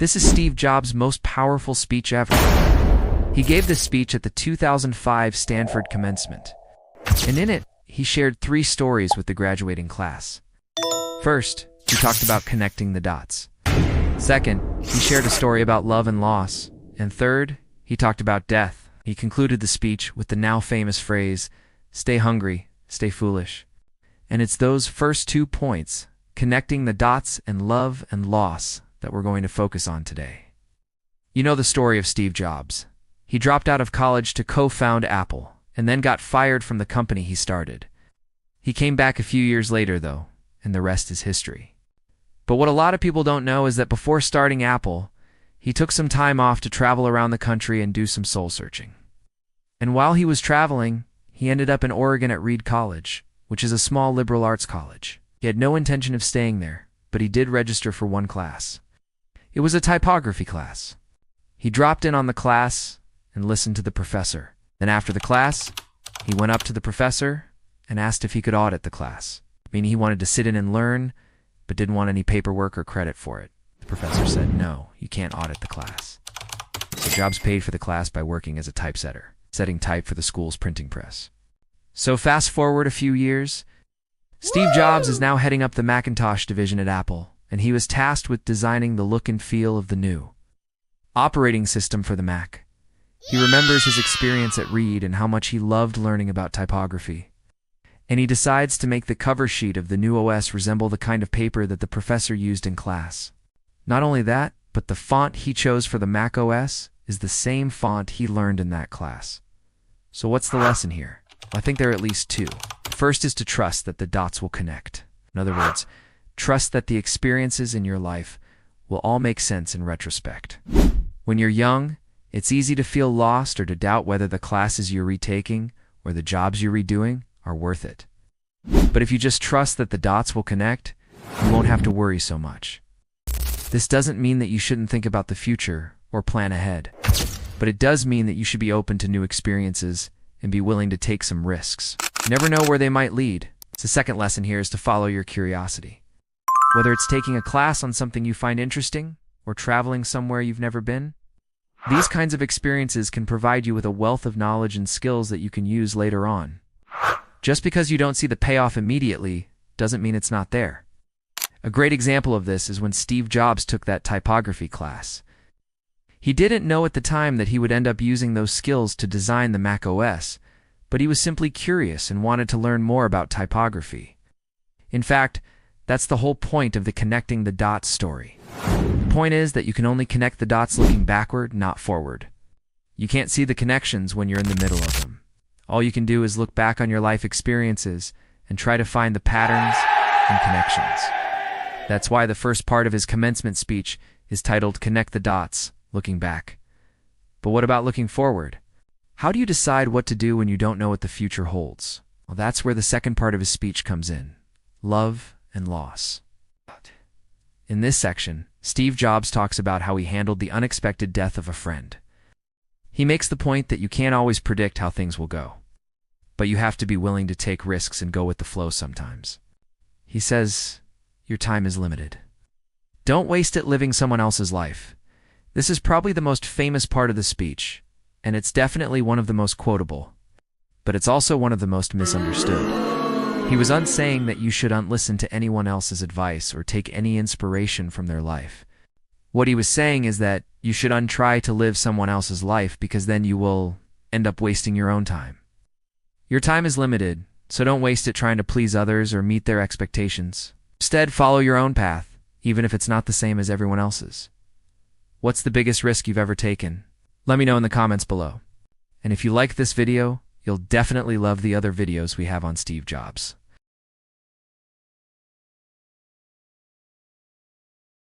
This is Steve Jobs' most powerful speech ever. He gave this speech at the 2005 Stanford Commencement. And in it, he shared 3 stories with the graduating class. First, he talked about connecting the dots. Second, he shared a story about love and loss. And third, he talked about death. He concluded the speech with the now famous phrase, "Stay hungry, stay foolish." And it's those first 2 points, connecting the dots and love and loss, that we're going to focus on today. You know the story of Steve Jobs. He dropped out of college to co-found Apple, and then got fired from the company he started. He came back a few years later, though, and the rest is history. But what a lot of people don't know is that before starting Apple, he took some time off to travel around the country and do some soul-searching. And while he was traveling, he ended up in Oregon at Reed College, which is a small liberal arts college. He had no intention of staying there, but he did register for one class. It was a typography class. He dropped in on the class and listened to the professor. Then after the class, he went up to the professor and asked if he could audit the class, meaning he wanted to sit in and learn, but didn't want any paperwork or credit for it. The professor said, "No, you can't audit the class." So Jobs paid for the class by working as a typesetter, setting type for the school's printing press. So fast forward a few years, Steve Jobs is now heading up the Macintosh division at Apple, and he was tasked with designing the look and feel of the new operating system for the Mac. He remembers his experience at Reed and how much he loved learning about typography. And he decides to make the cover sheet of the new OS resemble the kind of paper that the professor used in class. Not only that, but the font he chose for the Mac OS is the same font he learned in that class. So what's the lesson here? I think there are at least 2. The first is to trust that the dots will connect. In other words, trust that the experiences in your life will all make sense in retrospect. When you're young, it's easy to feel lost or to doubt whether the classes you're retaking or the jobs you're redoing are worth it. But if you just trust that the dots will connect, you won't have to worry so much. This doesn't mean that you shouldn't think about the future or plan ahead, but it does mean that you should be open to new experiences and be willing to take some risks. You never know where they might lead. The second lesson here is to follow your curiosity. Whether it's taking a class on something you find interesting or traveling somewhere you've never been, these kinds of experiences can provide you with a wealth of knowledge and skills that you can use later on. Just because you don't see the payoff immediately doesn't mean it's not there. A great example of this is when Steve Jobs took that typography class. He didn't know at the time that he would end up using those skills to design the Mac OS, but he was simply curious and wanted to learn more about typography. In fact, that's the whole point of the connecting the dots story. The point is that you can only connect the dots looking backward, not forward. You can't see the connections when you're in the middle of them. All you can do is look back on your life experiences and try to find the patterns and connections. That's why the first part of his commencement speech is titled "Connect the Dots, Looking Back." But what about looking forward? How do you decide what to do when you don't know what the future holds? Well, that's where the second part of his speech comes in: love and loss. In this section, Steve Jobs talks about how he handled the unexpected death of a friend. He makes the point that you can't always predict how things will go, but you have to be willing to take risks and go with the flow sometimes. He says, your time is limited. Don't waste it living someone else's life. This is probably the most famous part of the speech, and it's definitely one of the most quotable, but it's also one of the most misunderstood. He was unsaying that you shouldn't listen to anyone else's advice or take any inspiration from their life. What he was saying is that you shouldn't try to live someone else's life because then you will end up wasting your own time. Your time is limited, so don't waste it trying to please others or meet their expectations. Instead, follow your own path, even if it's not the same as everyone else's. What's the biggest risk you've ever taken? Let me know in the comments below. And if you like this video, you'll definitely love the other videos we have on Steve Jobs.